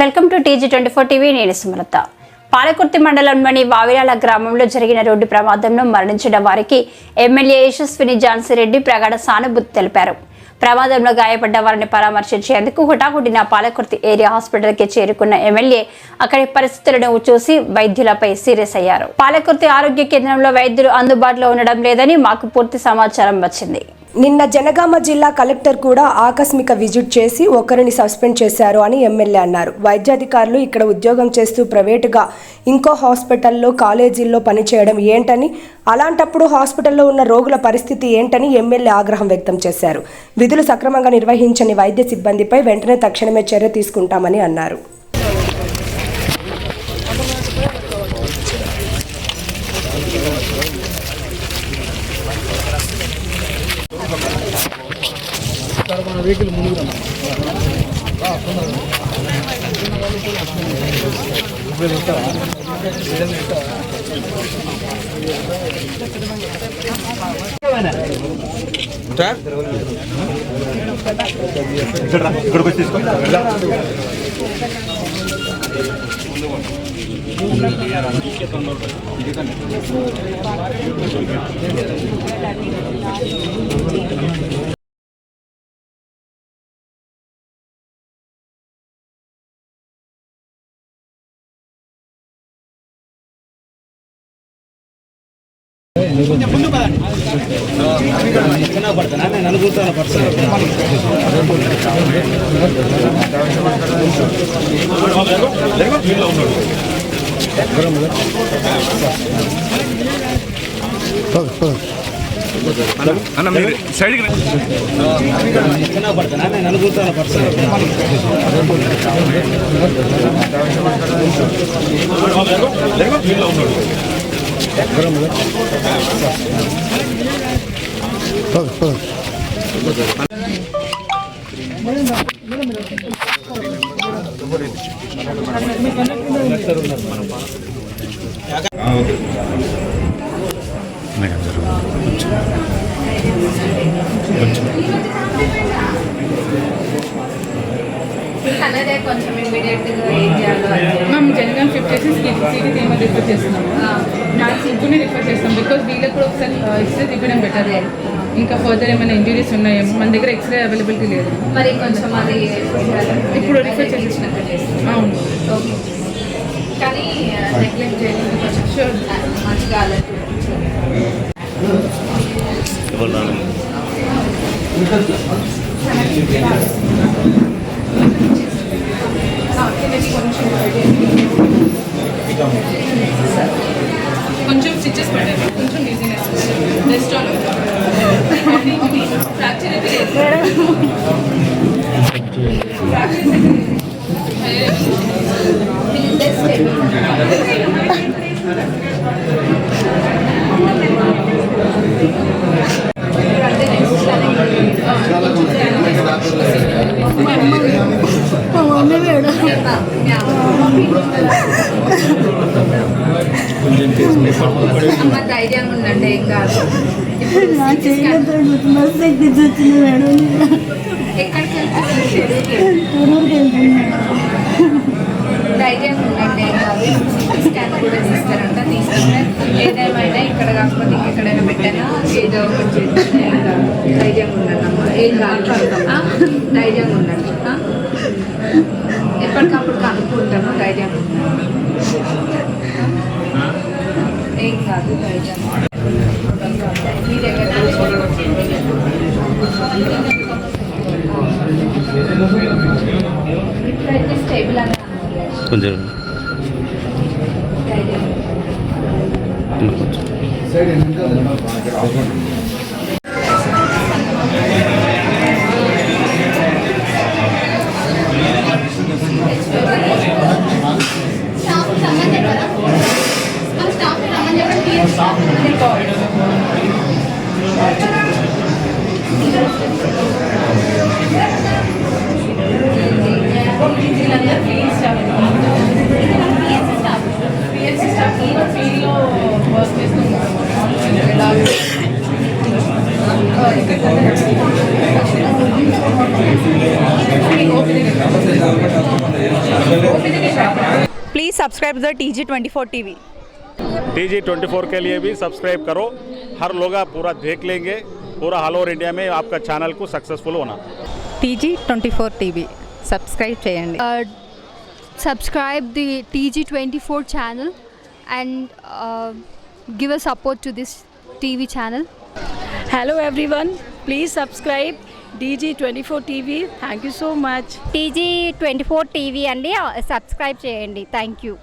Welcome to TG24 TV. నేను సుమలత. పాలకుర్తి మండలంలోని వావిరాల గ్రామంలో జరిగిన రోడ్డు ప్రమాదంలో మరణించిన వారికి ఎమ్మెల్యే యశస్విని ఝాన్సీరెడ్డి ప్రగాఢ సానుభూతి తెలిపారు. ప్రమాదంలో గాయపడ్డ వారిని పరామర్శించేందుకు హుటాహుటిన పాలకుర్తి ఏరియా హాస్పిటల్కి చేరుకున్న ఎమ్మెల్యే అక్కడి పరిస్థితులను చూసి వైద్యులపై సీరియస్ అయ్యారు. పాలకుర్తి ఆరోగ్య కేంద్రంలో వైద్యులు అందుబాటులో ఉండడం లేదని మాకు పూర్తి సమాచారం వచ్చింది. నిన్న జనగామ జిల్లా కలెక్టర్ కూడా ఆకస్మిక విజిట్ చేసి ఒకరిని సస్పెండ్ చేశారు అని ఎమ్మెల్యే అన్నారు. వైద్యాధికారులు ఇక్కడ ఉద్యోగం చేస్తూ ప్రైవేటుగా ఇంకో హాస్పిటల్లో కాలేజీల్లో పనిచేయడం ఏంటని, అలాంటప్పుడు హాస్పిటల్లో ఉన్న రోగుల పరిస్థితి ఏంటని ఎమ్మెల్యే ఆగ్రహం వ్యక్తం చేశారు. విధులు సక్రమంగా నిర్వహించని వైద్య సిబ్బందిపై వెంటనే తక్షణమే చర్య తీసుకుంటామని అన్నారు. వెహికల్ ముందుకు ఇక్కడికి వచ్చి తీసుకో. ముందు పడతానా నేను అనుకుంటాను పర్సన్ అన్న మీరు సైడ్కి పడతానా నేను అనుకుంటాను పర్సన్ మేము జనగాం షిఫ్ట్ చేసి సిటీ తీమ రిఫర్ చేస్తున్నాము. మ్యాథ్స్ ఇప్పుడే రిఫర్ చేస్తాం బికాజ్ వీళ్ళకి కూడా ఒకసారి ఎక్స్రే తీయడం బెటర్. ఇంకా ఫర్దర్ ఏమైనా ఇంజరీస్ ఉన్నాయేమో మన దగ్గర ఎక్స్రే అవైలబిలిటీ లేదు. మరి కొంచెం అది ఇప్పుడు రిఫర్ చేసేసినట్టు అవును. కానీ నెగ్లెక్ట్ చేయలేదు కొంచెం షూర్ మంచిగా కొంచెం స్టిచెస్ పడ్డాయి, కొంచెం డిజీనెస్, రెస్ట్ ఆల్ ఫ్రాక్చర్ అయితే అమ్మ ధైర్యంగా ఉండండి, ఏం కాదు. ఎక్కడికి ధైర్యంగా ఉండండి, ఏం కాదు. స్కాన్ కూడా తీస్తారంట, తీసుకుంటే ఏదేమైనా ఇక్కడ కాకపోతే ఇంకెక్కడైనా పెట్టానా ఏదో ఒకటి ధైర్యంగా ఉండండి అమ్మ, ఏం కాదు. ధైర్యంగా ఉండండి, ఎప్పటికప్పుడు కనుక్కుంటాము. ధైర్యంగా ఏం కాదు, ధైర్యంగా మీ దగ్గర ఇప్పుడైతే స్టేబుల్ అని కొంచెం please subscribe the TG24 TV। TG24 के लिए भी सब्सक्राइब करो। हर लोग पूरा देख लेंगे, पूरा ऑल ओवर इंडिया में आपका चैनल को सक्सेसफुल होना। TG24 TV सब्सक्राइब చేయండి। Subscribe the TG24 channel and give a support to this TV channel. Hello everyone, please subscribe DG24 TV. Thank you so much. TG24 TV అండి, subscribe చేయండి. Thank you.